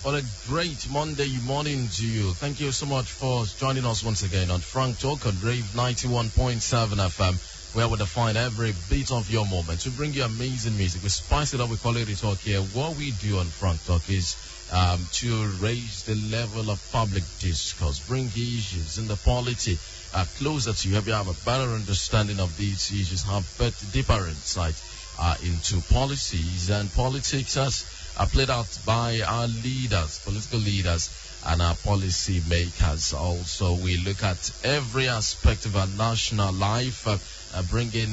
What a great Monday morning to you. Thank you so much for joining us once again on Frank Talk on Rave 91.7 FM, where we define every bit of your moment to bring you amazing music. We spice it up with quality talk here. What we do on Frank Talk is to raise the level of public discourse, bring issues in the polity closer to you. Help you have a better understanding of these issues, have better, deeper insight into policies and politics as played out by our leaders, political leaders, and our policy makers. Also, we look at every aspect of our national life, bringing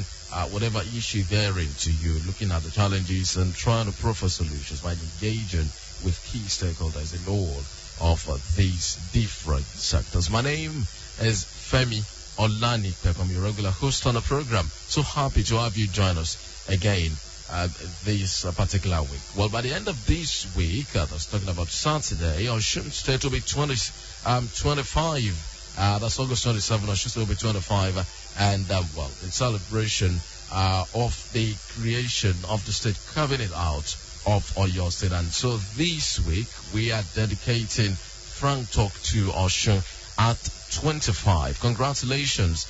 whatever issue there into you, looking at the challenges and trying to proffer solutions by engaging with key stakeholders in all of these different sectors. My name is Femi Olanipekun. I'm your regular host on the program. So happy to have you join us again this particular week. Well, by the end of this week, I was talking about Saturday, Osun State will be 25. That's August 27. Osun State will be 25. And, well, in celebration of the creation of the state, carving it out of Oyo State. And so this week, we are dedicating Frank Talk to Osun at 25. Congratulations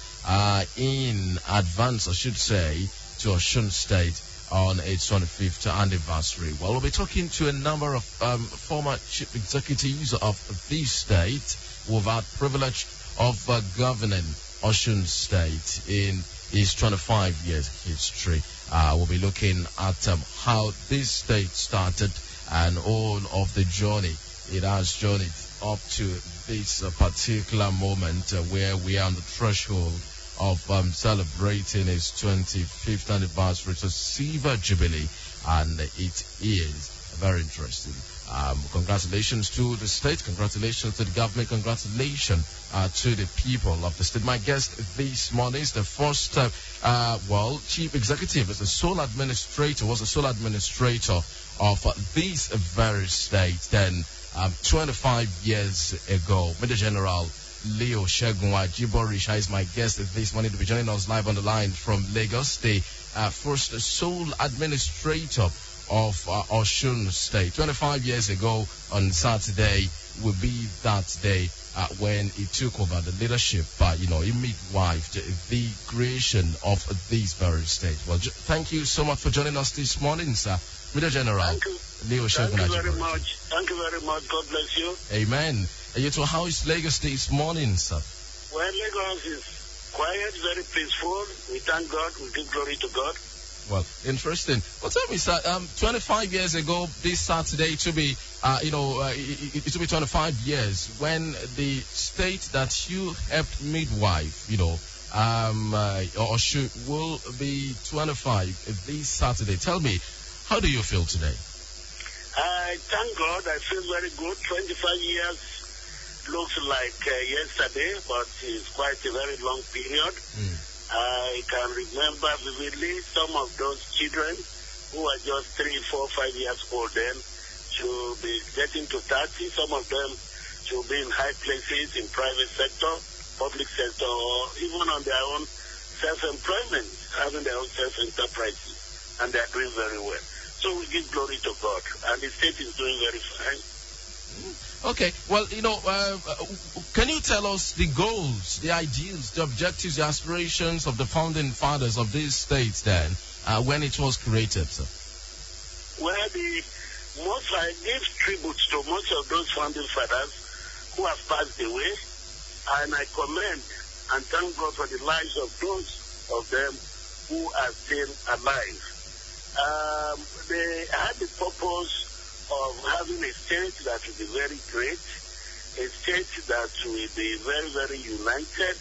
in advance, I should say, to Osun State on its 25th anniversary. Well, we'll be talking to a number of former chief executives of the state who've had privilege of governing Osun State in its 25 years history. We'll be looking at how this state started and all of the journey it has journeyed up to this particular moment where we are on the threshold of celebrating its 25th anniversary. It's a silver jubilee, and it is very interesting. Congratulations to the state, congratulations to the government, congratulations to the people of the state. My guest this morning is the first, chief executive, is the sole administrator, was the sole administrator of this very state. Then 25 years ago, Major General Leo Ajiborisha is my guest this morning to be joining us live on the line from Lagos, the first sole administrator of Osun State. 25 years ago on Saturday will be that day when he took over the leadership, he midwifed the creation of this very state. Well, thank you so much for joining us this morning, sir. Major General Leo Ajiborisha. Thank you very much. Thank you very much. God bless you. Amen. You too, how is Lagos this morning, sir? Well, Lagos is quiet, very peaceful. We thank God. We give glory to God. Well, interesting. Well, tell me, sir, 25 years ago, this Saturday, it will be, it will be 25 years when the state that you helped midwife, will be 25 this Saturday. Tell me, how do you feel today? I thank God. I feel very good. 25 years looks like yesterday, but it's quite a very long period. I can remember vividly some of those children who were just 3, 4, 5 years old then to be getting to 30. Some of them to be in high places in private sector, public sector, or even on their own self-employment, having their own self-enterprises, and they are doing very well. So we give glory to God, and the state is doing very fine. Okay, well, can you tell us the goals, the ideals, the objectives, the aspirations of the founding fathers of this state then, when it was created, sir? Well, I give tribute to most of those founding fathers who have passed away, and I commend and thank God for the lives of those of them who are still alive. They had the purpose of having a state that will be very great, a state that will be very, very united,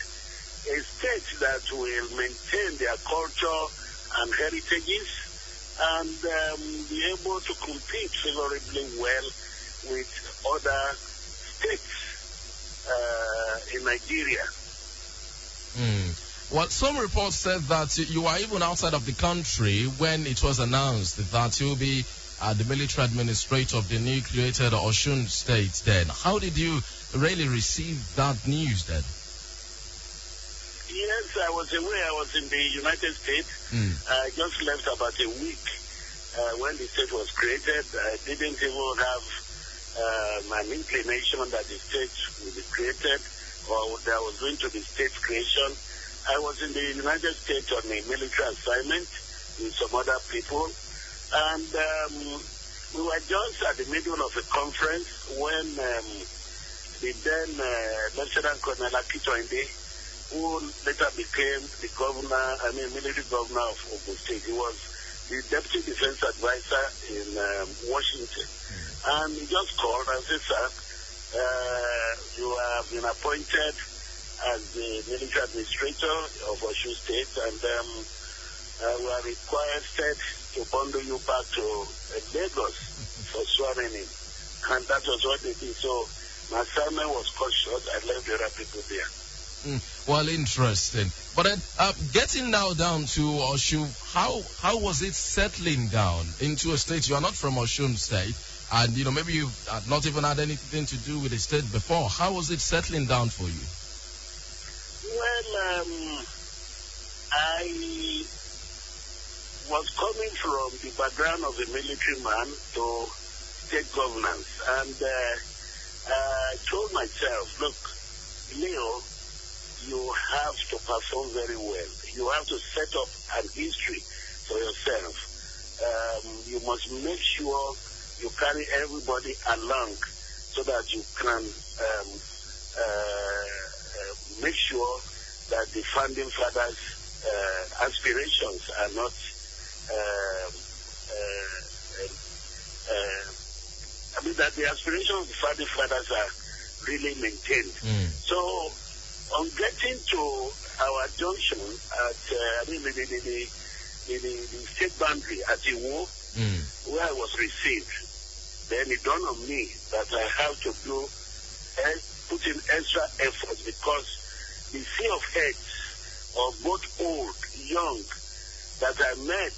a state that will maintain their culture and heritages, and be able to compete favorably well with other states in Nigeria. Well, some reports said that you were even outside of the country when it was announced that you will be the military administrator of the new created Osun State then. How did you really receive that news then? Yes, I was away. I was in the United States. I just left about a week when the state was created. I didn't even have an inclination that the state will be created, or there was going to be state creation. I was in the United States on a military assignment with some other people, and we were just at the middle of a conference when the then Lieutenant Colonel Akitoinde, who later became the military governor of Osun State. He was the deputy defense advisor in Washington. And he just called and said, sir, you have been appointed as the military administrator of Osun State, and we are requested to bundle you back to Lagos for swearing in. And that was what they did. So my assignment was cut short. I left the other people there. Well, interesting. But then, getting now down to Osun, how was it settling down into a state? You are not from Osun State, and maybe you've not even had anything to do with the state before. How was it settling down for you? Well, I was coming from the background of a military man to state governance, and I told myself, look, Leo, you have to perform very well. You have to set up an history for yourself. You must make sure you carry everybody along so that you can make sure that the founding fathers' aspirations are not that the aspirations of the founding fathers are really maintained. So, on getting to our junction at the state boundary at Iwo, where I was received, then it dawned on me that I have to put in extra effort, because the sea of heads of both old, young, that I met,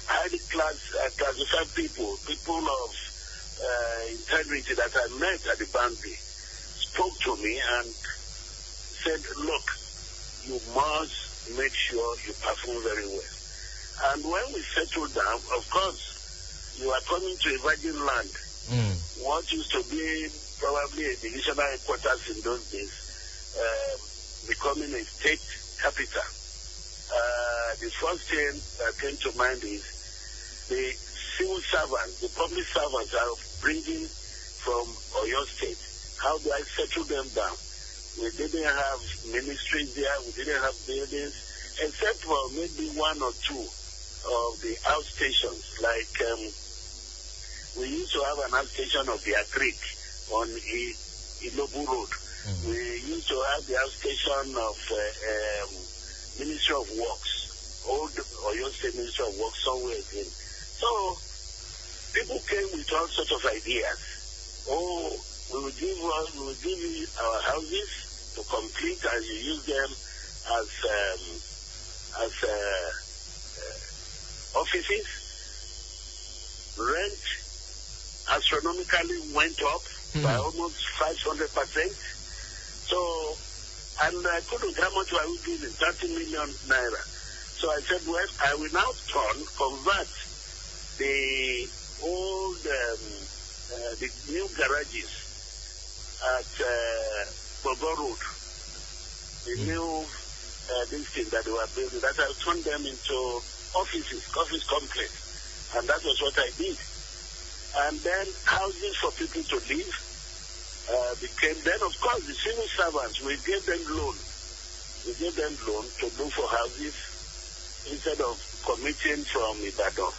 highly classified people of integrity that I met at the boundary, spoke to me and said, look, you must make sure you perform very well. And when we settled down, of course, you are coming to a virgin land. What used to be probably a divisional headquarters in those days, becoming a state capital. The first thing that came to mind is the civil servants, the public servants are bringing from Oyo State. How do I settle them down? We didn't have ministries there, we didn't have buildings, except for maybe one or two of the outstations. Like we used to have an outstation of the Creek on Ilobu Road. We used to have the outstation of Ministry of Works, old Oyo State Ministry of Works somewhere again. So people came with all sorts of ideas. Oh, we will give you our houses to complete, and you use them as offices. Rent astronomically went up by almost 500%. So, and I couldn't, how much were we giving? 30 million naira. So I said, well, I will now convert the old, the new garages at Bogo Road, the new this thing that they were building, that I turned them into office complex. And that was what I did. And then houses for people to live became, then of course the civil servants, we gave them loan. We gave them loan to look for houses instead of commuting from Ibadan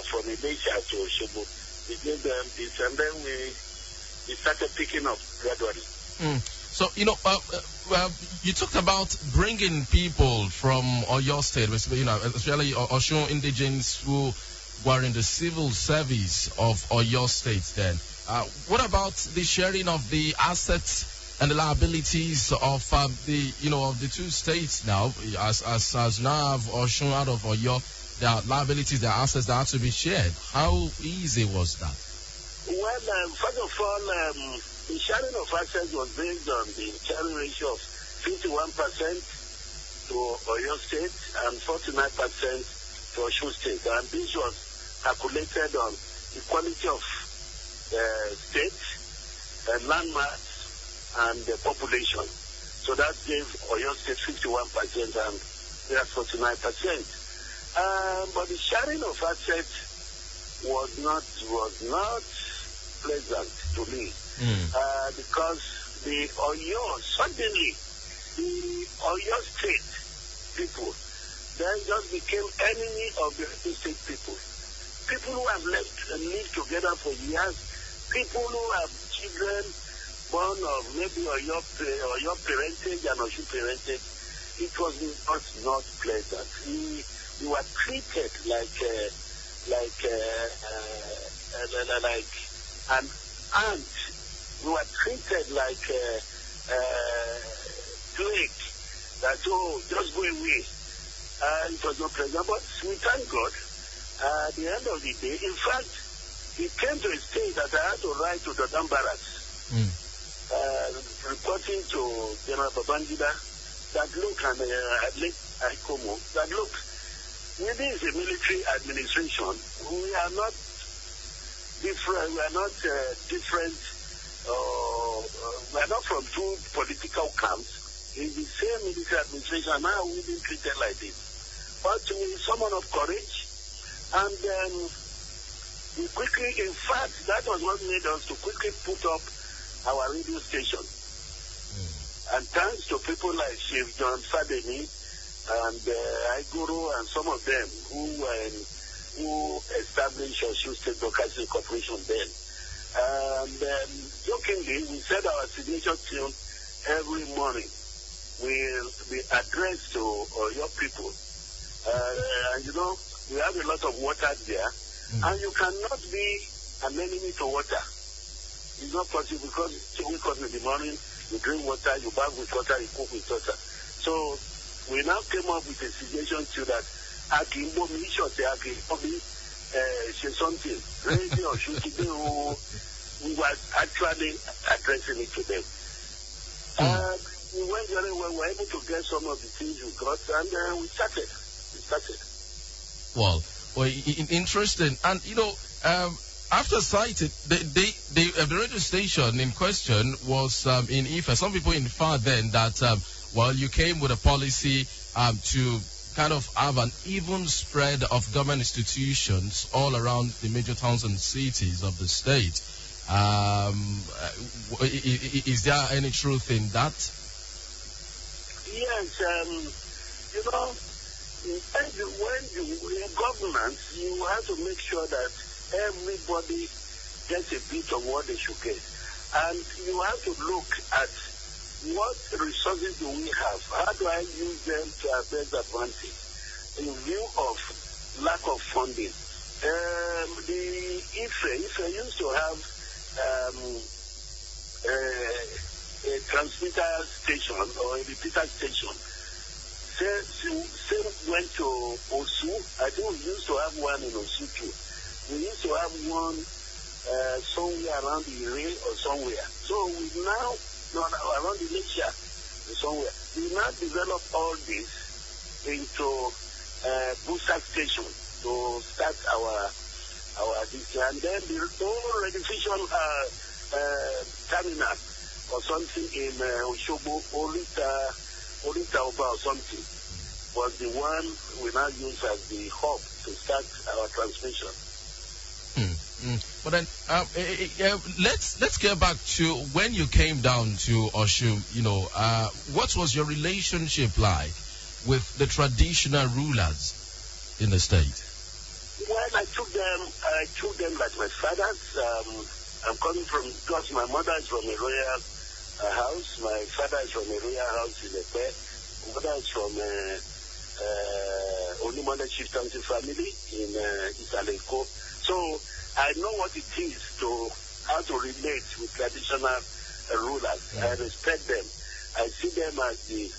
from Ilesha to Osogbo. We gave them this, and then we started picking up gradually. So, you talked about bringing people from Oyo State, especially Osun indigenes who were in the civil service of Oyo State then. What about the sharing of the assets and the liabilities of the two states now? As now have Osun out of Oyo, their liabilities, their assets that have to be shared. How easy was that? Well, first of all, the sharing of assets was based on the sharing ratio of 51% to Oyo State and 49% to Osun State. And this was calculated on equality of states landmass and the population. So that gave Oyo State 51% and we are 49%. But the sharing of assets was not pleasant to me because the Oyo suddenly the Oyo State people then just became enemy of the Oyo State people. People who have lived together for years, people who have children born of maybe Oyo parentage and Osun parentage, it was not pleasant. We were treated like an ant. We were treated like plague. That just go away. It was not pleasant, but we thank God. At the end of the day, in fact, it came to a stage that I had to write to the Barracks, reporting to General Babangida that look, and Aikomo, that look, within the military administration, we are not different. We are not different. We are not from two political camps. In the same military administration, now we've been treated like this. But we summon of courage, and we quickly, in fact, that was what made us to quickly put up our radio station. And thanks to people like Chief John Fademi and Iguru and some of them who established Osun State Broadcasting Corporation then. And jokingly, we said our signature tune every morning will be addressed to your people. And you know, we have a lot of water there, and you cannot be an enemy to water. It's not possible because you wake up in the morning, you drink water, you bath with water, you cook with water. So we now came up with a suggestion to that Akimbomi should say something. Radio or shooting, we were actually addressing it to them. We went very well. We were able to get some of the things we got, and we started. Well, interesting. And you know, after cited, the radio station in question was in Ife. Some people inferred then that you came with a policy to kind of have an even spread of government institutions all around the major towns and cities of the state. Is there any truth in that? Yes, you know, when you in governance, you have to make sure that everybody gets a bit of what they should get. And you have to look at what resources do we have? How do I use them to our best advantage in view of lack of funding? The Ife used to have a transmitter station or a repeater station. Same went to Osun. I think we used to have one in Osun too. We used to have one somewhere around the Rave or somewhere. So we now, around the Nature somewhere, we now develop all this into booster station to start our this. And then the whole redivision terminal or something in Oshobo, Orita Oba or something, was the one we now use as the hub to start our transmission. But then let's get back to when you came down to Osun. You know, what was your relationship like with the traditional rulers in the state? Well, I took them like my fathers. I'm coming from, because my mother is from a royal house. My father is from a royal house in Epe. My mother is from Onimone chieftaincy family in Isaleko. So I know what it is to how to relate with traditional rulers. I respect them. I see them as the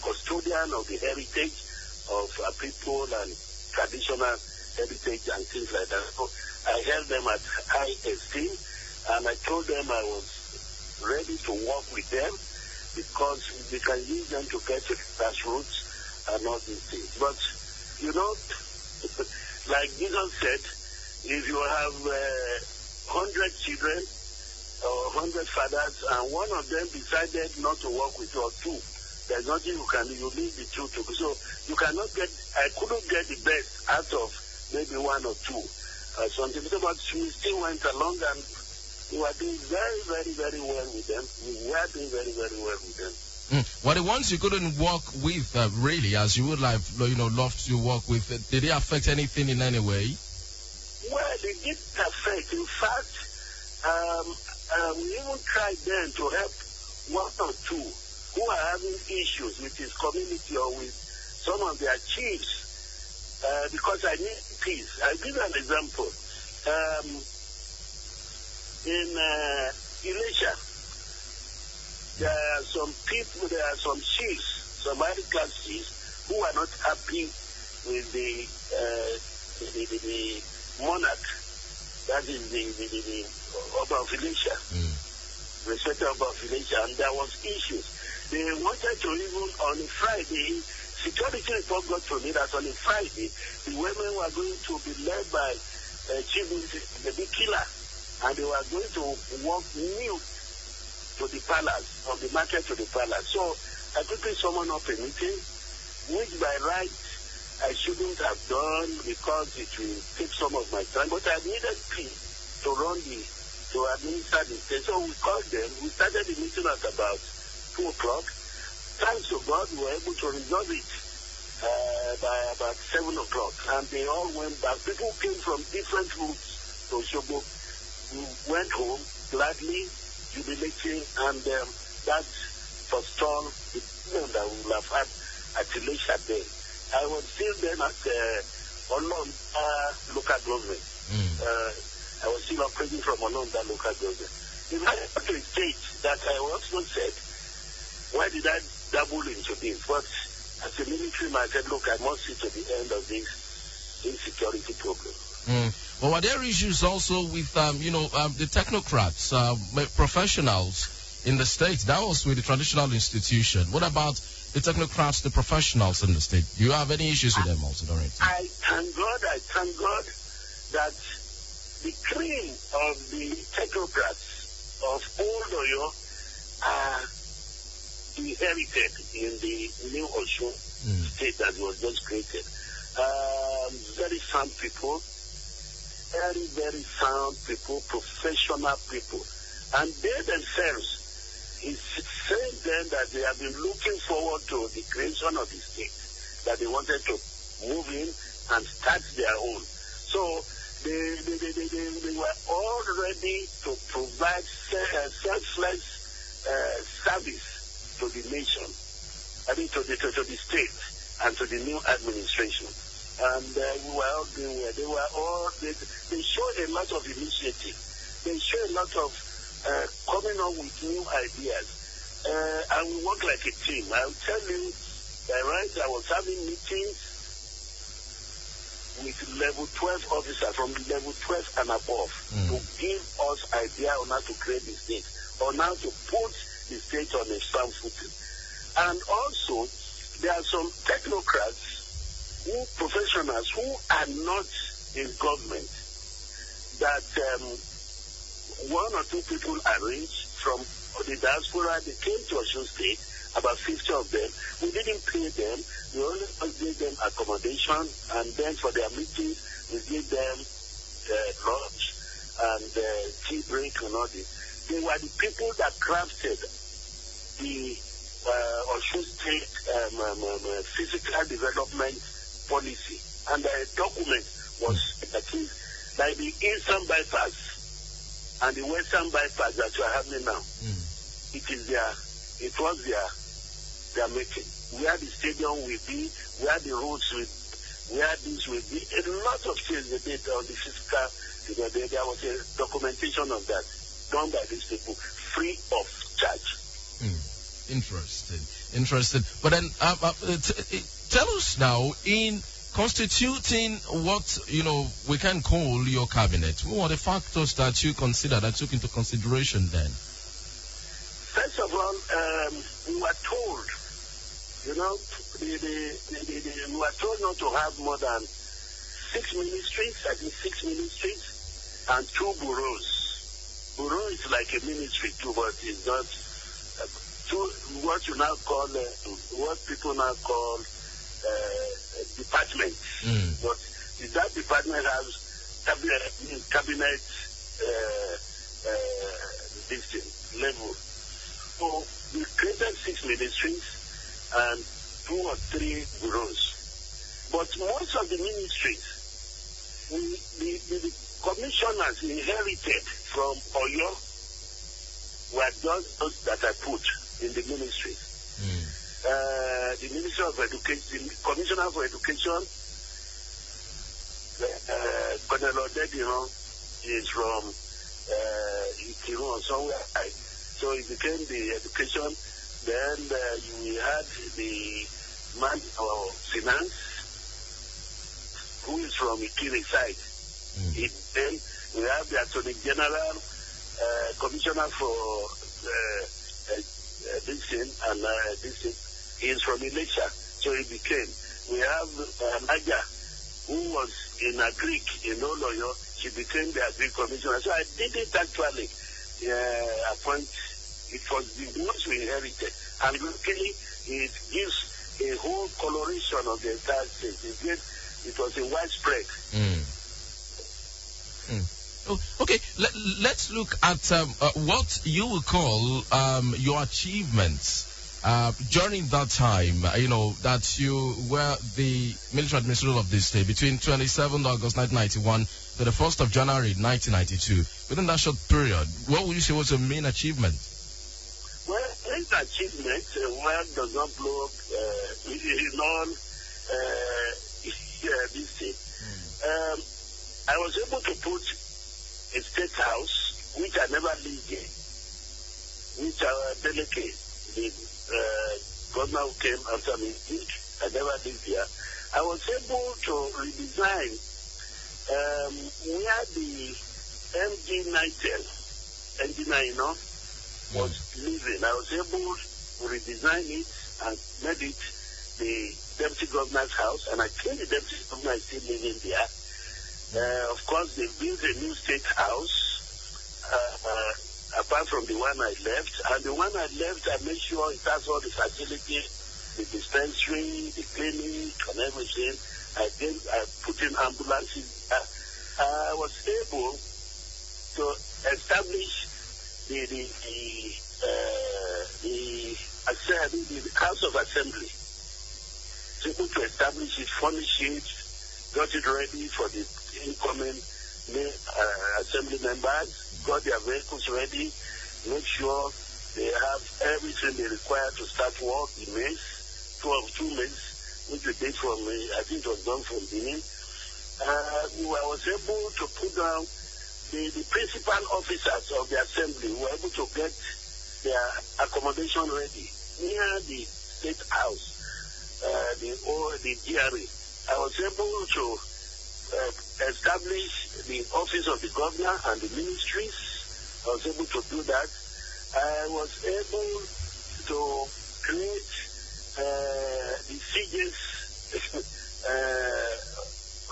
custodian of the heritage of our people and traditional heritage and things like that. So I held them at high esteem, and I told them I was ready to work with them because we can use them to get to the grassroots and all these things. But, you know, like Jesus said, if you have 100 children 100 fathers, and one of them decided not to work with you, or two. There's nothing you can do. You need the two to. So you cannot get. I couldn't get the best out of maybe one or two. Something, but we still went along, and we were doing very, very, very well with them. We were doing very, very well with them. Well, the ones you couldn't work with, really, as you would like, love to work with, did it affect anything in any way? Well, it did affect. In fact, we even tried then to help one or two who are having issues with his community or with some of their chiefs, because I need peace. I'll give you an example. In Elisha, there are some chiefs, some high class chiefs, who are not happy with the monarch, that is the Oba of Elisha, respected Oba of Elisha, and there was issues. They wanted to even on a Friday, security report got to me that on a Friday, the women were going to be led by Chief, the big killer, and they were going to walk new to the palace, from the market to the palace. So I quickly summoned up a meeting, which by right I shouldn't have done because it will take some of my time, but I needed peace to administer the state. So we called them, we started the meeting at about 2 o'clock. Thanks to God, we were able to resolve it by about 7 o'clock, and they all went back. People came from different routes to Osogbo. We went home gladly, jubilating, and that forestalled the problem that we will have had at Elisha then. I was still then at Olon local government. I was still operating from Olon local government. If I got to a stage that I also said, why did I dabble into this? But as a military man, I said, look, I must see to the end of this insecurity problem. Well, are there issues also with, the technocrats, professionals in the state? That was with the traditional institution. What about the technocrats, the professionals in the state? Do you have any issues with them also, Doreen? I thank God that the cream of the technocrats of old Oyo are inherited in the new Osun State that was just created. Very sound people, very, very sound people, professional people. And they themselves is saying then that they have been looking forward to the creation of the state, that they wanted to move in and start their own. So they were all ready to provide selfless service to the nation, I mean to the state and to the new administration. And we were all doing well. They showed a lot of initiative. They showed a lot of coming up with new ideas. And we work like a team. I'll tell you, I was having meetings with level 12 officers from level 12 and above to give us idea on how to create the state, on how to put the state on a sound footing. And also, there are some technocrats, professionals who are not in government, that one or two people arranged from the diaspora. They came to Osun State, about 50 of them. We didn't pay them. We only gave them accommodation, and then for their meetings, we gave them lunch and tea break and all this. They were the people that crafted the Osun State physical development policy, and the document was that is like the eastern bypass and the western bypass that you are having now. It was their making. Where the stadium will be, where the roads will, where this will be, a lot of things they did on the physical. There was a documentation of that done by these people, free of charge. Interesting. But then, tell us now, in constituting what, we can call your cabinet, what are the factors that you consider, that took into consideration then? First of all, we were told, we were told not to have more than 6 ministries, I think 6 ministries, and 2 bureaus. bureau is like a ministry too, but it's not what you now call, what people now call department. But that department has cabinet level. So we created 6 ministries and 2 or 3 bureaus. But most of the ministries, the commissioners inherited from Oyo were just those that I put in the ministry. The Minister of Education, the Commissioner for Education, Colonel Lauded, is from Ikiru or somewhere. So he became the education. Then you had the man of finance, who is from Ikiri side. Then we have the Attorney General, Commissioner for this thing, and this thing. He is from Elisha, so he became. We have Naja, who was in Agric in Oloyo. She became the Agric Commissioner. So I didn't actually appoint. It was the ones we inherited, and luckily it gives a whole coloration of the entire state. It was a widespread. Oh, okay, let's look at what you will call your achievements during that time, that you were the military administrator of this state between 27th August 1991 to the 1st of January 1992. Within that short period, what would you say was your main achievement? Well, main achievement, one does not blow up in all this thing. I was able to put a state house, which I never lived in, which our delegate, the governor who came after me, I never lived here. I was able to redesign where the MG Nitel, MG9, was living. I was able to redesign it and made it the deputy governor's house, and I think the deputy governor is still living there. Of course, they built a new state house, apart from the one I left. And the one I left, I made sure it has all the facilities, the dispensary, the clinic, and everything. I put in ambulances. I was able to establish the House of Assembly. Able to establish it, furnish it, got it ready for the incoming assembly members, got their vehicles ready, make sure they have everything they require to start work, the maze, 2 months, which we did from, I think it was done from Benin. I was able to put down the principal officers of the assembly who were able to get their accommodation ready near the state house, the DRA. I was able to establish the office of the governor and the ministries. I was able to do that. I was able to create the CJ's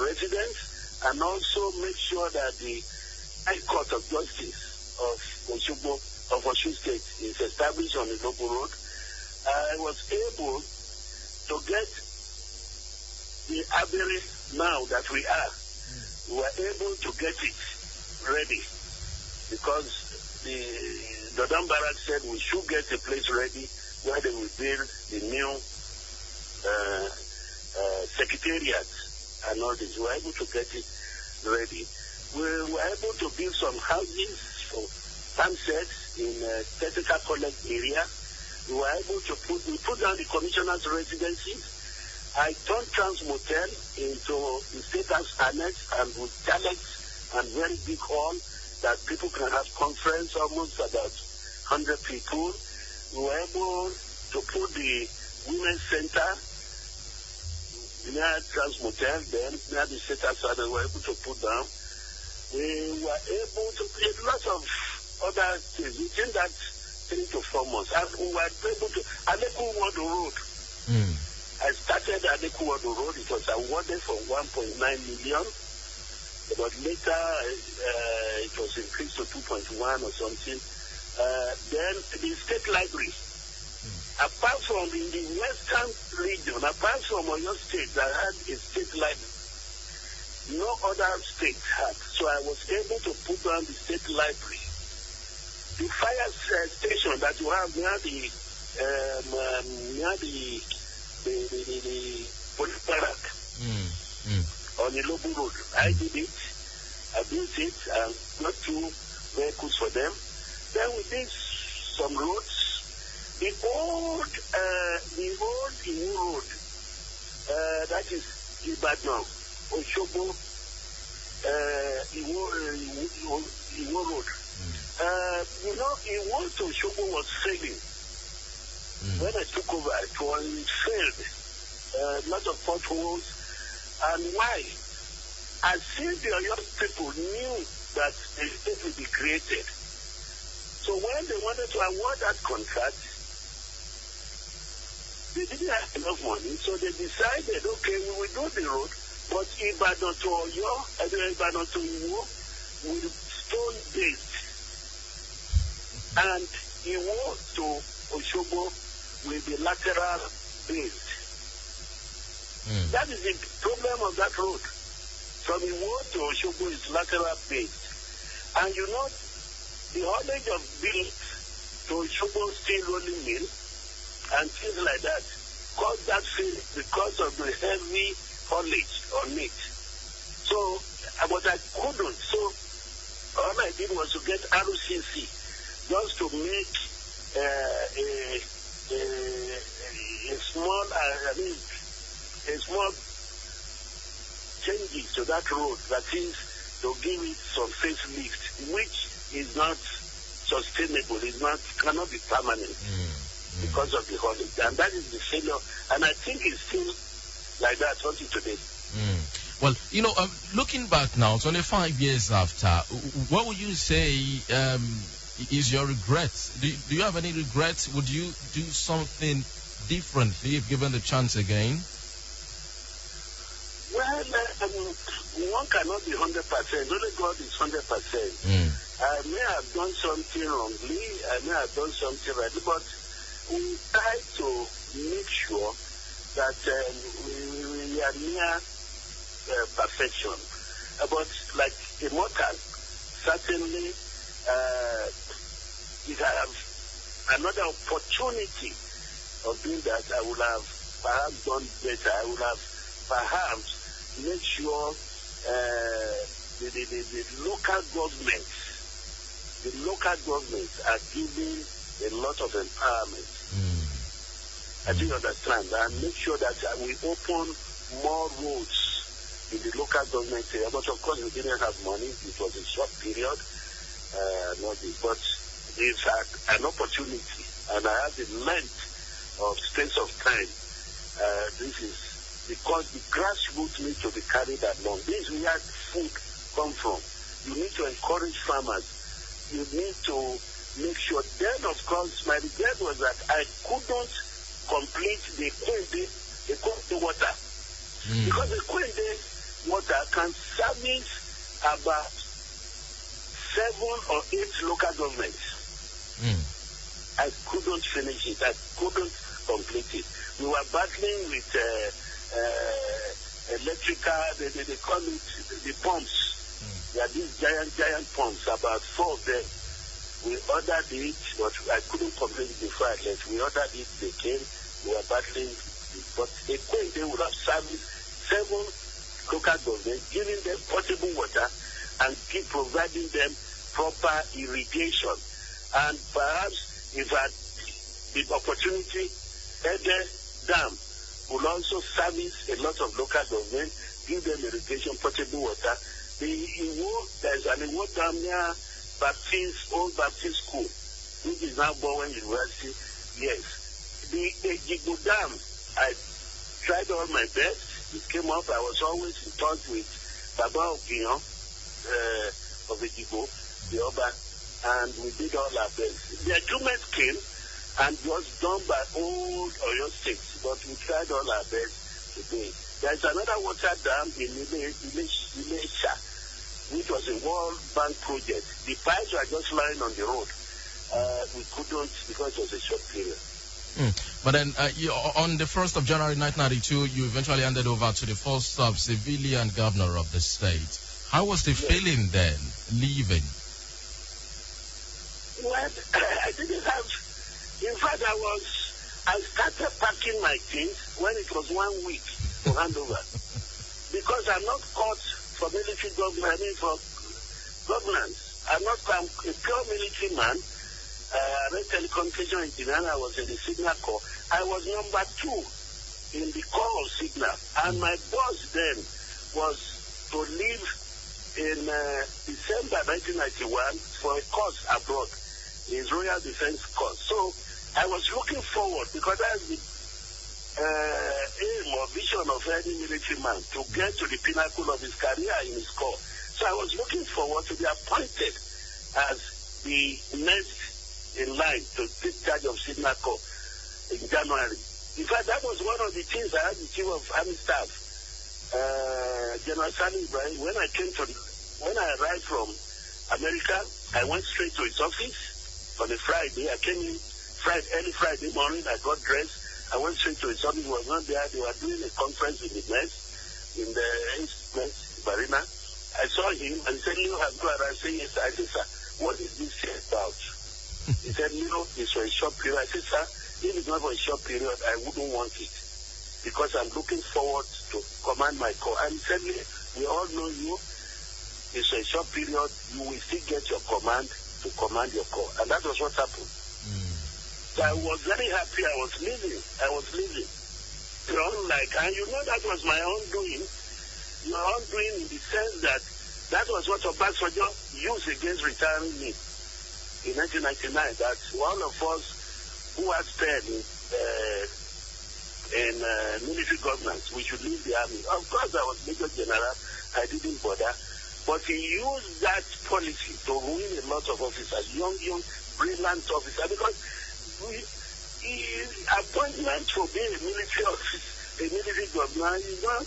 residence and also make sure that the High Court of Justice of Osun State is established on the local road. I was able to get the Abbey now that we were able to get it ready because the Dodon Barrack said we should get a place ready where they will build the new secretariat and all this. We were able to get it ready. We were able to build some houses for sunsets in Technical College area. We were able to put down the commissioner's residencies. I turned Trans Motel into the State House Annex and with dialects and very big hall that people can have conference, almost about 100 people. We were able to put the Women's Center near Trans Motel, then near the State House Annex, we were able to put down. We were able to create lots of other things within that 3 to 4 months. And we were able to Aleku Wado Road. I started Aleku Wado Road. It was awarded for 1.9 million. but later it was increased to 2.1 or something. Then the state library, apart from in the western region, apart from Oyo State that had a state library, no other state had. So I was able to put down the state library. The fire station that you have near the police barrack on the Lobu Road. I did it. I built it and got 2 vehicles for them. Then we did some roads. The old Iwo Road, that is Ibadan, Oshobo, Iwo Road. Iwo to Oshobo was failing. When I took over, it failed. Lot of potholes. And why? As if the Oyo people knew that a state would be created. So when they wanted to award that contract, they didn't have enough money. So they decided, okay, we will do the road, but Ibadan to Oyo, Ibadan to Iwo will stone-based. And Iwo to Oshobo will be lateral-based. That is the problem of that road. From Iwo to Oshobo is lateral-based. And the haulage of beans to Oshobo steel rolling mill and things like that caused that failure because of the heavy haulage on it. So, but I couldn't. So, all I did was to get RCC just to make a small changes to that road, that is to give it some facelift, which is not sustainable, cannot be permanent because of the haulage. And that is the failure. And I think it's still like that until today. Well, looking back now, 25 years after, what would you say is your regret? Do you have any regrets? Would you do something differently if given the chance again? Well, one cannot be 100%. Only God is 100%. I may have done something wrongly. I may have done something right. But we try to make sure that we are near perfection. But like a mortal, certainly if I have another opportunity of doing that, I would have perhaps done better. I would have perhaps made sure the local governments are giving a lot of empowerment. I do understand, and make sure that we open more roads in the local government area. But of course, we didn't have money. It was a short period. But it's an opportunity, and I have the length of space of time. This is because the grassroots need to be carried along. This is where food comes from. You need to encourage farmers. You need to make sure. Then, of course, my regret was that I couldn't complete the Kwende water. Because the Kwende water can service about 7 or 8 local governments. I couldn't finish it. I couldn't complete it. We were battling with electrical, they call it the pumps. There are these giant pumps, about 4 of them. We ordered it, but I couldn't complete it before I left. We ordered it, they came, we were battling it. But a Kwende would have serviced 7 local governments, giving them potable water and keep providing them proper irrigation. And perhaps if I had the opportunity, Ede Dam will also service a lot of local government, give them irrigation, potable water. There's an Iwo Dam near Old Baptist School, which is now Bowen University. Yes. The Ejibo Dam, I tried all my best. It came up. I was always in touch with Baba Ogion of Ejibo, the Oba, and we did all our best. The agreement came and was done by old Oyo State, but we tried all our best today. There's another water dam in Ilesha. which was a World Bank project. The pipes were just lying on the road. We couldn't because it was a short period. But then on the 1st of January 1992, you eventually handed over to the first civilian governor of the state. How was the feeling then, leaving? Well, I didn't have... In fact, I started packing my things when it was 1 week to hand over. Because I'm not caught for military government, for governance. I'm a pure military man. I read telecommunication engineer. I was in the Signal Corps. I was number 2 in the Corps of Signal. And my boss then was to leave in December 1991 for a course abroad, his Royal Defense course. So I was looking forward, because that's the aim or vision of any military man, to get to the pinnacle of his career in his corps. So I was looking forward to be appointed as the next in line to take charge of Signal Corps in January. In fact, that was one of the things I had the Chief of Army Staff, General Ibrahim. When I arrived from America, I went straight to his office on a Friday. I came in early Friday morning. I got dressed. I went straight to his office. He was not there. They were doing a conference in the mess, in the mess, Barina. I saw him and he said, "You have to arrive." I said, "Yes." I said, "Sir, what is this here about?" He said, "It's for a short period." I said, "Sir, if it's not for a short period, I wouldn't want it, because I'm looking forward to command my corps." And he said, "We all know you. It's a short period. You will still get your command to command your corps." And that was what happened. So I was very happy. I was leaving. And that was my own doing. My own doing in the sense that was what Obasanjo used against retiring me in 1999. That one of us who had spent in military governance, we should leave the army. Of course, I was Major General. I didn't bother. But he used that policy to ruin a lot of officers, young, brilliant officers, because appointment for being a military officer, a military governor, is not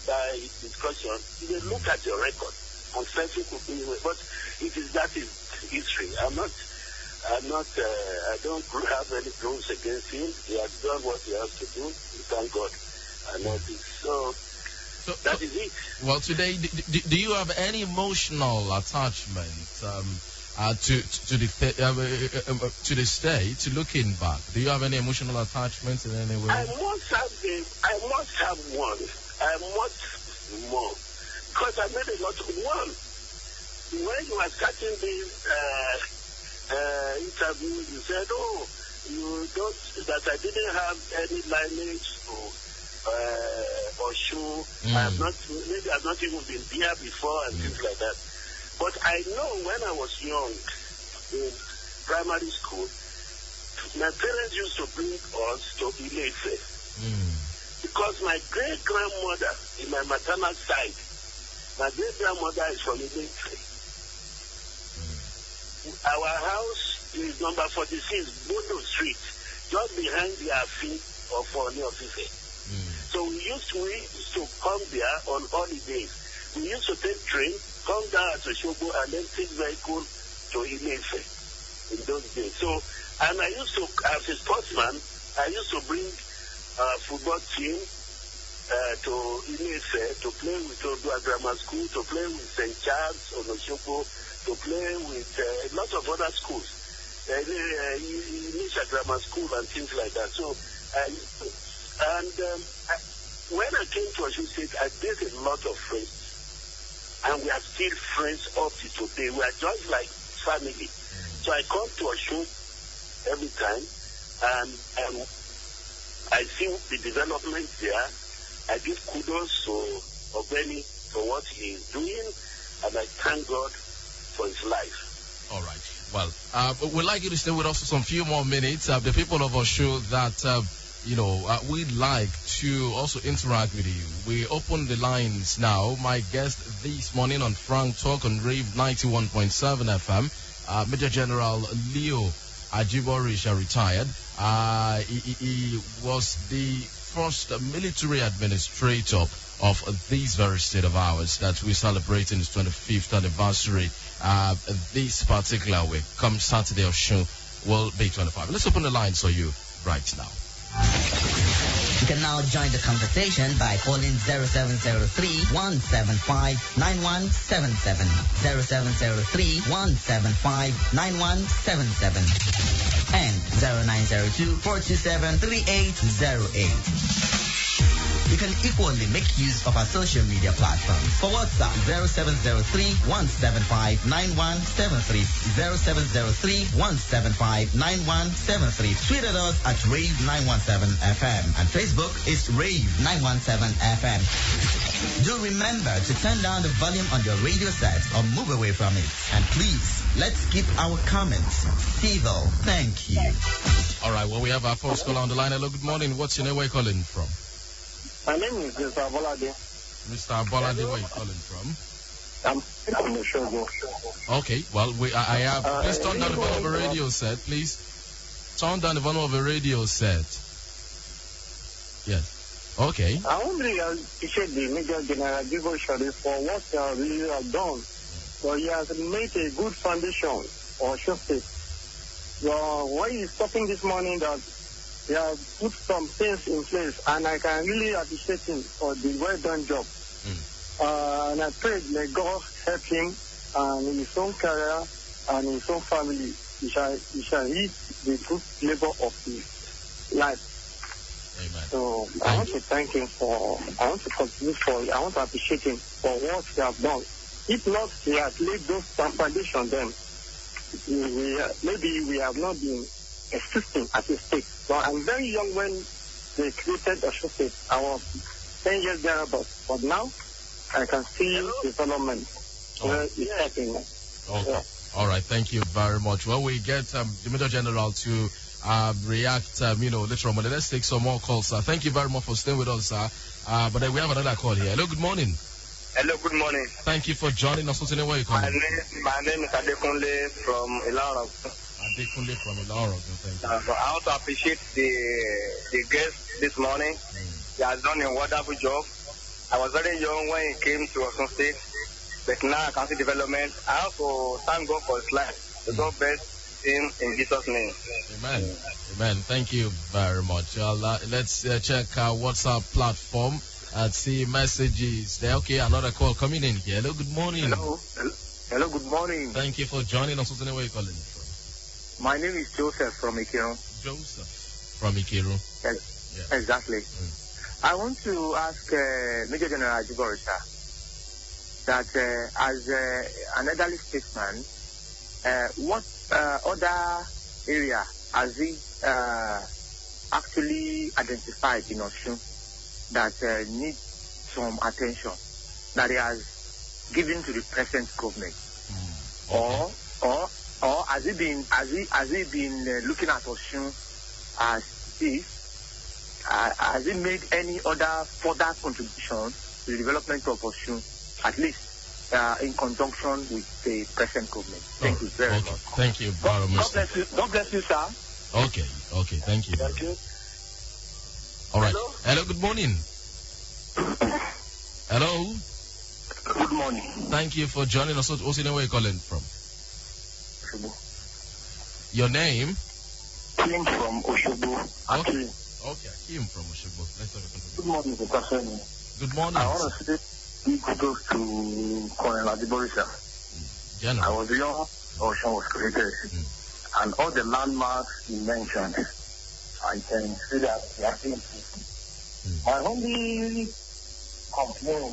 by discussion. You look at your record, and something could be, but that is history. I don't have any grounds against him. He has done what he has to do. Thank God. I know this. So that is it. Well, today, do you have any emotional attachment to the state? Looking back, do you have any emotional attachment in any way? I must have one. I must more, because I made a lot of one. When you were starting this interview, you said, that I didn't have any lineage or show. I've not even been there before and things like that. But I know when I was young, in primary school, my parents used to bring us to Ile-Ife. Because my great-grandmother, in my maternal side, my great-grandmother is from Ile-Ife. Our house is number 46, Bodo Street, just behind the Afi of Oni of Ife. So we used to come there on holidays. We used to take train, come down to Shobo, and then take vehicle to Ile-Ife in those days. So, and I used to, as a sportsman, I used to bring football team to Ile-Ife to play with Odua Grammar School, to play with St. Charles on Oshobo, to play with a lot of other schools, Nisha Grammar School and things like that. So, when I came to Osun State, I made a lot of friends, and we are still friends up to today. We are just like family. So I come to Osun every time, and I see the development there. I give kudos to Ogbeni for what he is doing, and I thank God for his life. All right. Well, we'd like you to stay with us for some few more minutes. The people of Osun that we'd like to also interact with you. We open the lines now. My guest this morning on Frank Talk on Rave 91.7 FM, Major General Leo Ajiborisha, retired. He was the first military administrator of this very state of ours that we're celebrating its 25th anniversary this particular week. Come Saturday of show will be 25. Let's open the lines for you right now. You can now join the conversation by calling 0703-175-9177. 0703-175-9177. And 0902-427-3808. You can equally make use of our social media platforms. For WhatsApp, 0703-175-9173. 0703-175-9173. Tweet at us at Rave917FM. And Facebook is Rave917FM. Do remember to turn down the volume on your radio set or move away from it. And please, let's keep our comments civil. Thank you. All right, well, we have our first caller on the line. Hello, good morning. What's your name? Where are you calling from? My name is Mr. Bolade. Mr. Bolade, where are you calling from? I'm from Oshogo. Okay, well, I have... Please turn down the volume of the radio set, please. Turn down the volume of the radio set. Yes. Okay. I want to appreciate the Major General Ajiborisha for what he really has done. So he has made a good foundation for Osun State. So when he's talking this morning that he has put some things in place, and I can really appreciate him for the well done job. And I pray may God help him and in his own career and in his own family. He shall eat the good labor of his life. Amen. So I want to thank him I want to appreciate him for what he has done. If not, he has laid those foundations then. Maybe we have not been existing as a state. But I'm very young when they created Osun State. I was 10 years thereabouts. But now, I can see development. It's happening. Okay. Yeah. All right. Thank you very much. Well, we get the Major General to react, later on. But let's take some more calls, sir. Thank you very much for staying with us, sir. But then we have another call here. Hello, good morning. Hello, good morning. Thank you for joining us. What's your name? Where are you calling? My name is Adekunle from Ilara. Adekunle from Ilara. Thank you. I want to appreciate the guest this morning. He has done a wonderful job. I was very young when he came to Osun State, but now I can see development. I also thank God for his life. The God bless him in Jesus' name. Amen. Amen. Thank you very much. Let's check our WhatsApp platform and see messages there. Okay, another call coming in here. Hello, good morning. Hello, good morning. Thank you for joining us. What's the name? Where are you calling from? My name is Joseph from Ikiru. Joseph from Ikiru. Yes, yeah. Exactly. I want to ask Major General Ajiborisa that as an elderly statesman, what other area has he actually identified in Osun that needs some attention that he has given to the present government? Okay. Or has he been looking at Osun as if has he made any other further contribution to the development of Osun, at least in conjunction with the present government? Thank you very much. Thank you very much. God bless you, sir. Okay. Thank you. Thank you. All right. Hello, good morning. Hello. Good morning. Thank you for joining us. What's your name? Where are you calling from? Your name? Kim from Oshogo. Okay, Kim from Oshogo. Let's talk about it. Good morning, Mr. Femi. Good morning. I want to say big kudos to Colonel Ajiborisa. General. I was young, Osun was created. And all the landmarks you mentioned, I can see that they are being My only complaint,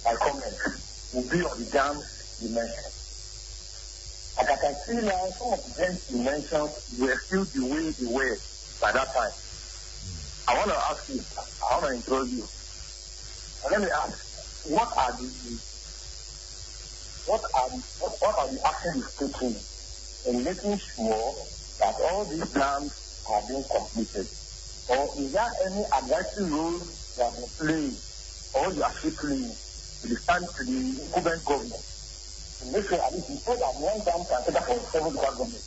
my comment, will be on the dams you mentioned. Like I can see now, some of the dams you mentioned were still the way they were by that time. I want to ask you, I want to interview you. And let me ask, what are the actions taking in making sure that all these dams are being completed? Or is there any advisory role that you play, or you are playing to the incumbent government? To make sure at least you say that one dam can take the whole government.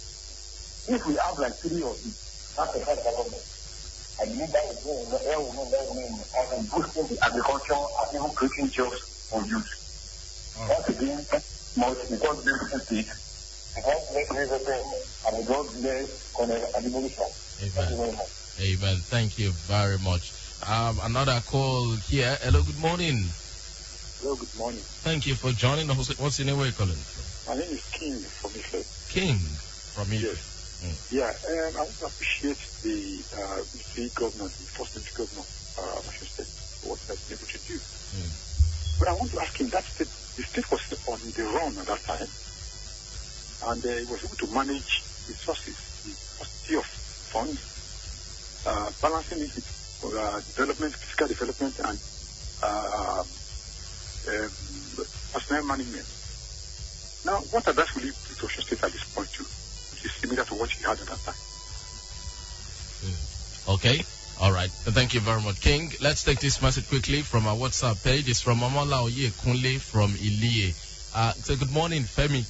If we have like 3 of these, that's the head government. I believe that will mean boosting the agriculture and even creating jobs for youth. Once again, because this state, God bless Rave and God bless Ajiborisa. Thank you very much. Amen. Thank you very much. Another call here. Hello, good morning. Hello, good morning. Thank you for joining us. What's your name? Where are you calling from? My name is King from Ife. King from Ife. Yes. Yeah, I want to appreciate the state government, the first state government of Osun State, for what they have been able to do. But I want to ask him, the state was on the run at that time, and he was able to manage resources, the paucity of funds, balancing it with development, fiscal development, and personnel management. Now, what advice will you give to Osun State at this point too? Which is similar to what he had at that time. Okay. All right. Thank you very much, King. Let's take this message quickly from our WhatsApp page. It's from Amola Oyekunle from Ilie. So good morning, Femi.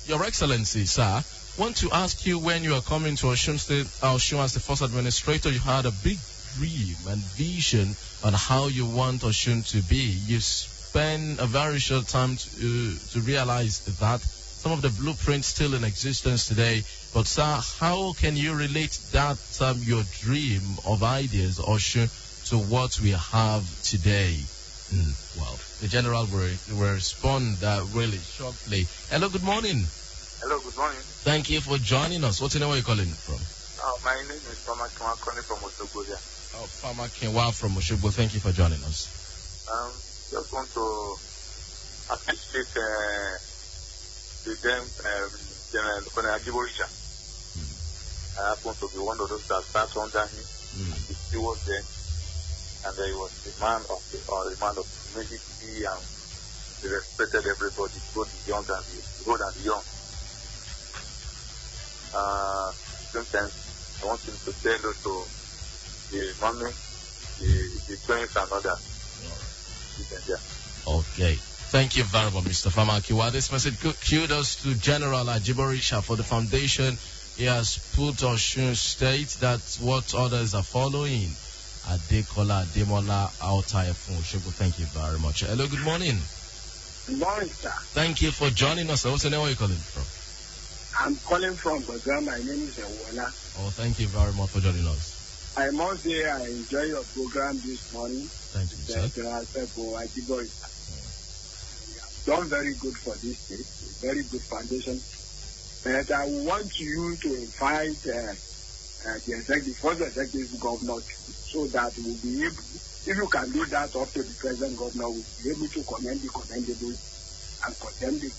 Your Excellency, sir, want to ask you, when you are coming to Osun State, Osun as the first administrator, you had a big dream and vision on how you want Osun to be. You spend a very short time to realize that some of the blueprints still in existence today. But sir, how can you relate that your dream of ideas, Osun, to what we have today? Well, the General will respond really shortly. Hello, good morning. Hello, good morning. Thank you for joining us. What's the name? Where are you calling from? My name is Farmer Kinwa, calling from Oshogbo. Oh, Farmer Kinwa from Oshogbo. Thank you for joining us. Just want to appreciate the then General Leo Ajiborisha. I happen to be one of those that started under him. He was there, and he was the man of humility, and he respected everybody, both the young and the old and the young. Sometimes I want him to tell us to the mommy, the twins and others. Okay. Thank you very much, Mr. Famakiwa. This message kudos to General Ajiborisha for the foundation he has put Osun State. That's what others are following. Adekola Demola Aotaye from Oshogbo. Thank you very much. Hello, good morning. Good morning, sir. Thank you for joining us. What's the name? Where are you calling from? I'm calling from Bagan. My name is Ewola. Oh, thank you very much for joining us. I must say I enjoy your program this morning. Thank you, sir. Ajiborisa. Done very good for this state, very good foundation. But I want you to invite the first executive governor so that we'll be able, if you can do that up to the present governor, we'll be able to commend the commendable and condemn the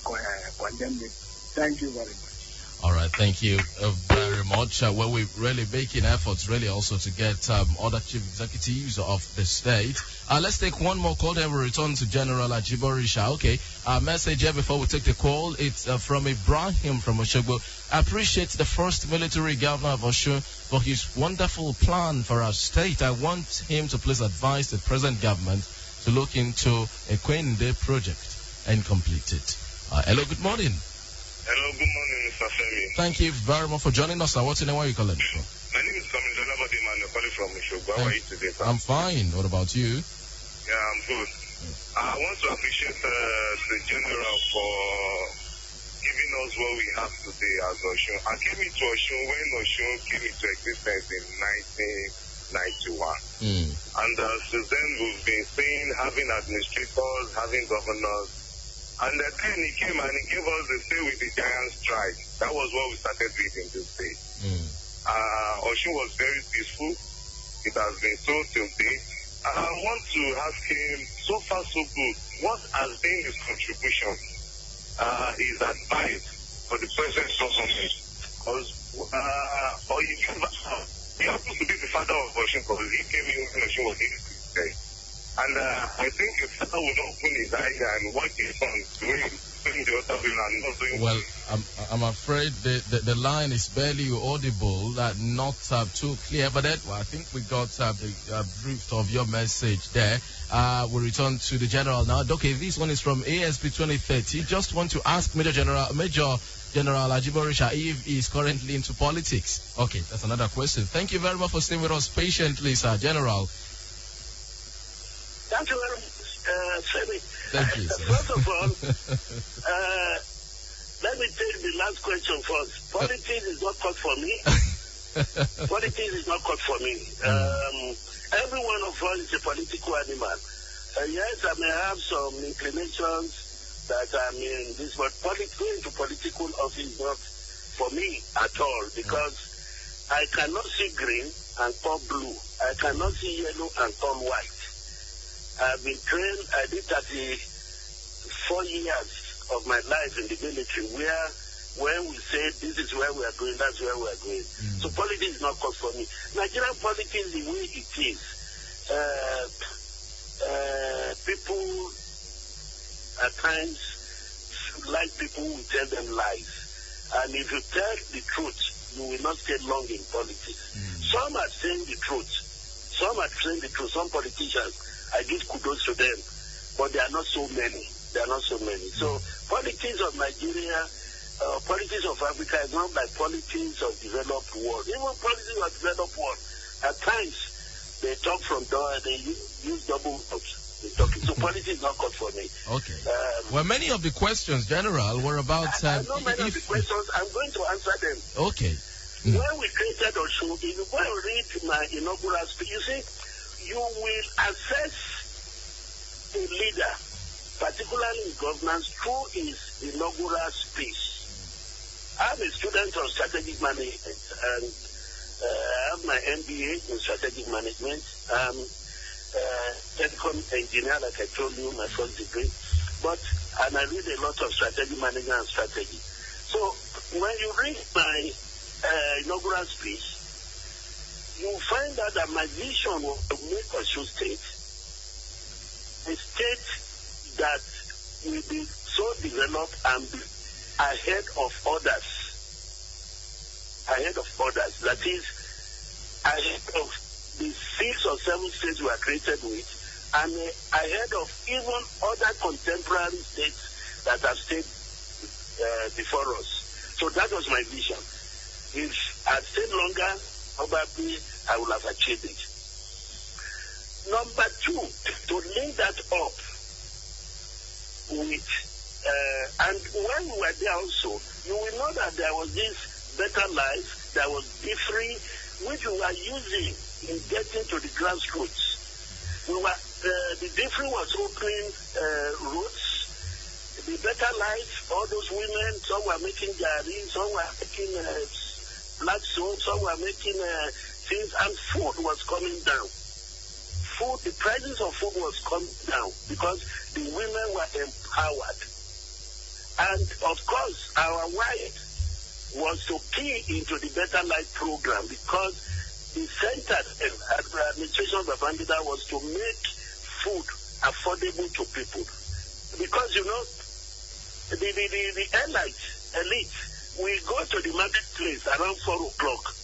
Thank you very much. All right, thank you very much. Well, we're really making efforts really also to get other chief executives of the state. Let's take one more call, then we'll return to General Ajiborisha. Okay, message here before we take the call. It's from Ibrahim from Oshogbo. I appreciate the first military governor of Osun for his wonderful plan for our state. I want him to please advise the present government to look into a Kwende project and complete it. Hello, good morning. Hello, good morning, Mr. Femi. Thank you very much for joining us. What's your name? Where are you calling from? My name is Commander Labadiman. I'm calling from Oshogbo. How are you today, sir? I'm fine. What about you? Yeah, I'm good. I want to appreciate the General for giving us what we have today as Osun. I came into Osun when Osun came into existence in 1991. And since then, we've been seeing having administrators, having governors. And then he came and he gave us the stay with the giant strike. That was what we started with in this state. Osun was very peaceful. It has been so till date. I want to ask him, so far so good, what has been his contribution, his advice for the present government? Because he happens to be the father of Osun, because he came in when Osun was in the state. And I think if father would open his eyes and what his son is doing the other way and not doing well. I'm afraid the line is barely audible, not too clear. But I think we got the drift of your message there. We'll return to the general now. Okay, this one is from ASP 2030. Just want to ask Major General Ajiborisha if he is currently into politics? Okay, that's another question. Thank you very much for staying with us patiently, sir. General. Thank you very much, Femi. Thank you, sir. First of all, let me take the last question first. Politics is not cut for me. Politics is not cut for me. Every one of us is a political animal. Yes, I may have some inclinations that I'm in this, but going to political office is not for me at all, because I cannot see green and turn blue. I cannot see yellow and turn white. I've been trained, I did 34 years of my life in the military, where when we say this is where we are going, that's where we are going. So politics is not cause for me. Nigerian politics, the way it is, people at times like people who tell them lies. And if you tell the truth, you will not stay long in politics. Some are saying the truth. Some are saying the truth. Some politicians, I give kudos to them, but there are not so many. There are not so many. So politics of Nigeria, politics of Africa is not like politics of developed world. Even politics of developed world, at times they talk from door, they use double mouths. So politics is not good for me. Okay. Well, many of the questions, General, were about... I know many of the questions. I'm going to answer them. Okay. When we created Osun, if you go and read my inaugural speech, you see, you will assess a leader, particularly in governance, through his inaugural speech. I'm a student of strategic management, and I have my MBA in strategic management. Telecom engineer, like I told you, my first degree. And I read a lot of strategic management and strategy. So when you read my inaugural speech, you find out that my vision was to make Osun State a state that will be so developed and be ahead of others. Ahead of others. That is, ahead of the 6 or 7 states we are created with, and ahead of even other contemporary states that have stayed before us. So that was my vision. If I had stayed longer, probably I would have achieved it. Number 2, to link that up with, and when we were there also, you will know that there was this better life, there was Be Free, which we were using in getting to the grassroots. We were, the difference was opening routes, the better life, all those women, some were making gari, some were making black soap, some were making things, and food was coming down. The prices of food was coming down because the women were empowered. And of course, our wife was to key into the Better Life program because the center at the administration of Babangida was to make food affordable to people. Because, you know, the elite, we go to the marketplace around 4 o'clock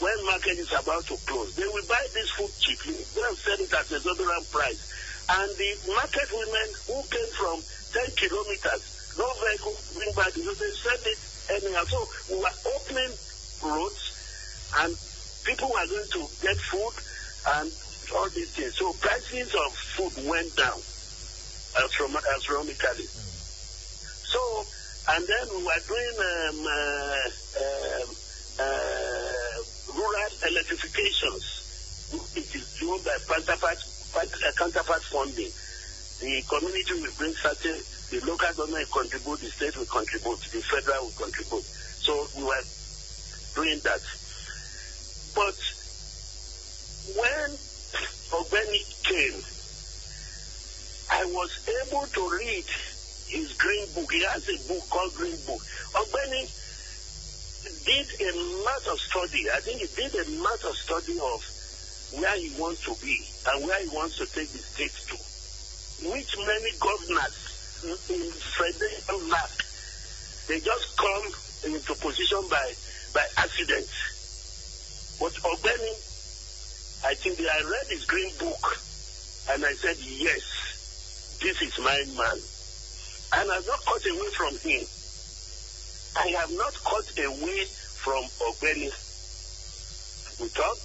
when market is about to close. They will buy this food cheaply, they'll sell it at a exorbitant price. And the market women who came from 10 kilometers, no vehicle, bring back, they sell it anyhow. So we were opening roads and people were going to get food and all these things. So prices of food went down astronomically. So, and then we were doing rural electrifications. It is done by counterpart funding. The community will bring certain, the local government will contribute, the state will contribute, the federal will contribute. So we were doing that. But when Ogbeni came, I was able to read his green book. He has a book called Green Book. Ogbeni did a lot of study. I think he did a lot of study of where he wants to be and where he wants to take the state to, which many governors in Federation lack. They just come into position by accident. But Ogbeni, I think I read his green book and I said, yes, this is my man. And I've not cut away from him. I have not cut away from Ogbeni. We talk.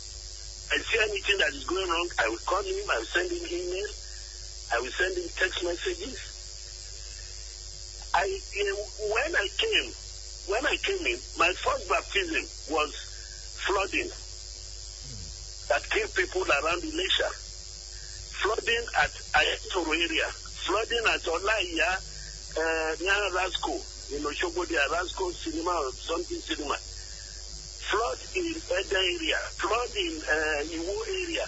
I see anything that is going wrong, I will call him, I will send him email, I will send him text messages. When I came in, my first baptism was flooding that killed people around Elisha. Flooding at Ayatoro area, flooding at Olaiya, near Rasco, Osogbo, Rasco Cinema or something cinema. Flood in Eda area, flood in Iwo area,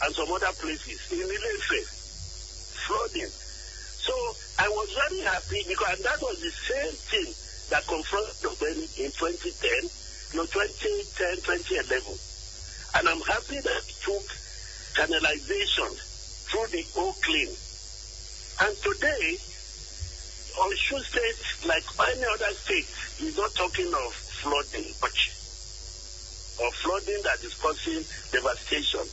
and some other places. In Ilefe, flooding. So I was very happy because that was the same thing that confronted Ogbeni in 2010, 2011. And I'm happy that it took canalization through the Oakland. And today, Osun State, like any other state, is not talking of flooding much, or flooding that is causing devastation.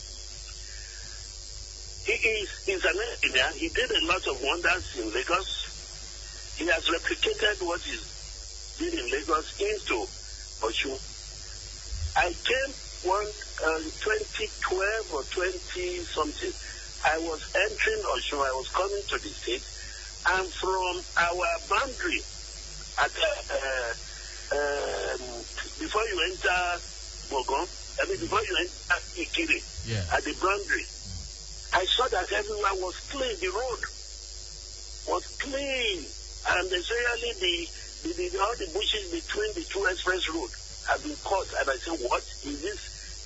He's an engineer. He did a lot of wonders in Lagos. He has replicated what he did in Lagos into Osun. I came 2012 or 20 something. I was entering Osun. I was coming to the state, and from our boundary at before you enter Bogon, before you enter Ikiri, at the boundary, I saw that everywhere was clean. The road was clean, and especially all the bushes between the two express roads have been cut. And I said, what is this?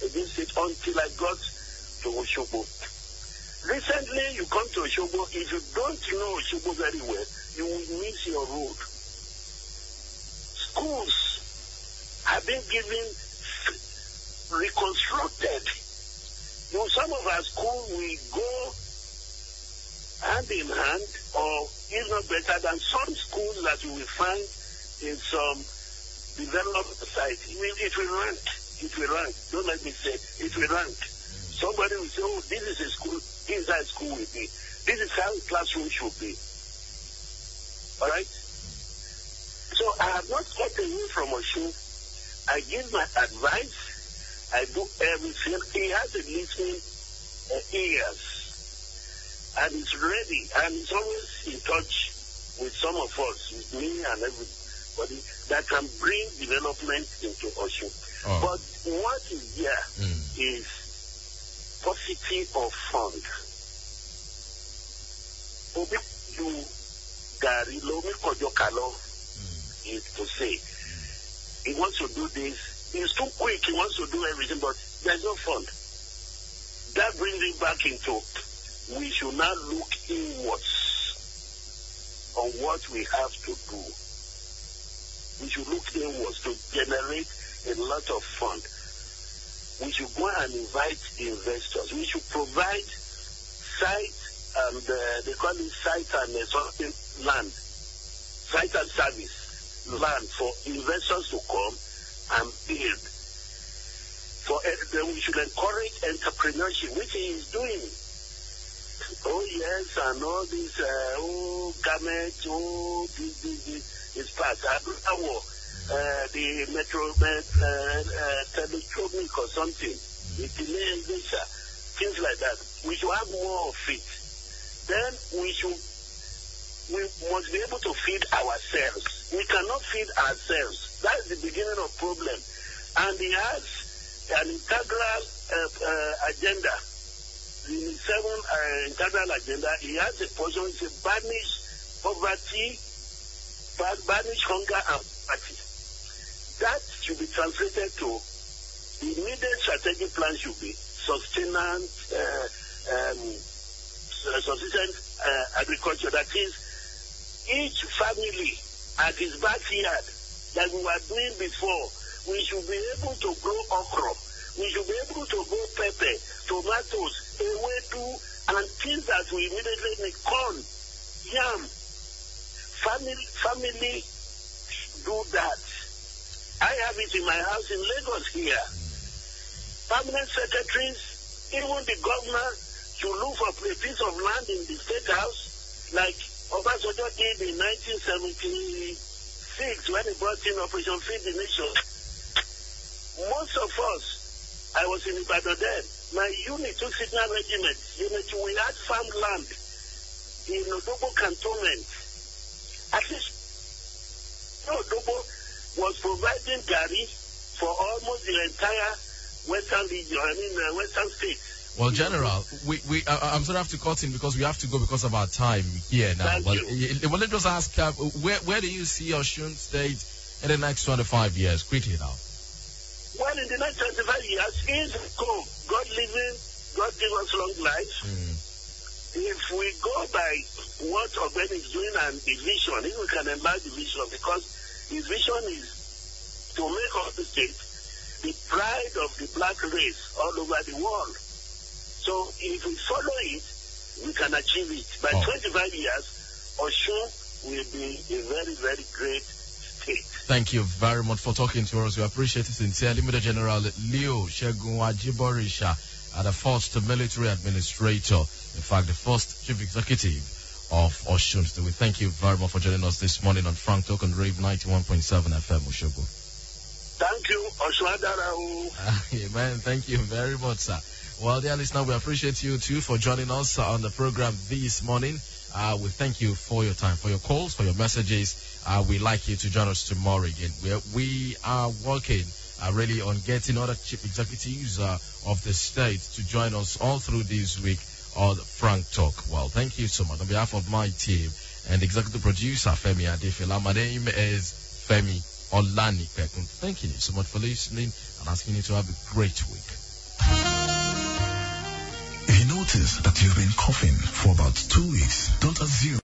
It until I got to Osogbo. Recently, you come to Osogbo. If you don't know Osogbo very well, you will miss your road. Schools have been given reconstructed. Some of our schools will go hand in hand, or if not better than some schools that you will find in some developed society. It will rank. It will rank. Don't let me say it will rank. Somebody will say, oh, this is a school, inside school will be. This is how a classroom should be. All right? So I have not cut away from Osun. I give my advice. I do everything. He has a listening ears. And he's ready. And he's always in touch with some of us, with me and everybody, that can bring development into Osun. Oh. But what is there is paucity of fund. Obi do Gary Lomi Kojokalo is to say he wants to do this. He's too quick. He wants to do everything, but there's no fund. That brings me back into we should now look inwards on what we have to do. We should look inwards to generate a lot of fund. We should go and invite investors. We should provide site and they call it site and something land, site and service land for investors to come and build. Then we should encourage entrepreneurship, which he is doing. Oh yes, and all this garment, this is part. The telectronic or something, the delay, things like that. We should have more of it. Then we must be able to feed ourselves. We cannot feed ourselves. That's the beginning of problem. And he has an integral agenda. In the 7 integral agenda, he has a portion to banish poverty, banish hunger and poverty. That should be translated to the immediate strategic plan should be subsistent agriculture. That is, each family at his backyard, like we were doing before, we should be able to grow okra. We should be able to grow pepper, tomatoes, ewedu, and things that we immediately need. Corn, yam. Family do that. I have it in my house in Lagos here. Permanent secretaries, even the governor, should look for a piece of land in the state house, like Obasanjo did in 1974 1996, when he brought in Operation Feed the Nation, most of us, I was in Ibadan then, my unit, 2 Signal Regiment, we had farmland in Odobo Cantonment. At least, Odobo was providing gari for almost the entire Western region, Western state. Well, General, I'm sorry I have to cut in because we have to go because of our time here now. Thank you. Well, let me just ask, where do you see Osun State in the next 25 years? Quickly now. Well, in the next 25 years, if God living, God give us long life. If we go by what Ogbeni is doing and the vision, if we can enlarge the vision, because his vision is to make Osun State the pride of the black race all over the world. So if we follow it, we can achieve it. By 25 years, Osun will be a very, very great state. Thank you very much for talking to us. We appreciate it sincerely. General Leo Ajiborisha, the first military administrator, in fact, the first chief executive of Osun State. We thank you very much for joining us this morning on Frank Talk on Rave 91.7 FM, Oshogo. Thank you, Oshwadara. Amen. Thank you very much, sir. Well, dear listener, we appreciate you too for joining us on the program this morning. We thank you for your time, for your calls, for your messages. We'd like you to join us tomorrow again. We are working really on getting other chief executives of the state to join us all through this week on Frank Talk. Well, thank you so much. On behalf of my team and executive producer, Femi Adefila, my name is Femi Olanipekun. Thank you so much for listening and asking you to have a great week. If you notice that you've been coughing for about 2 weeks, don't assume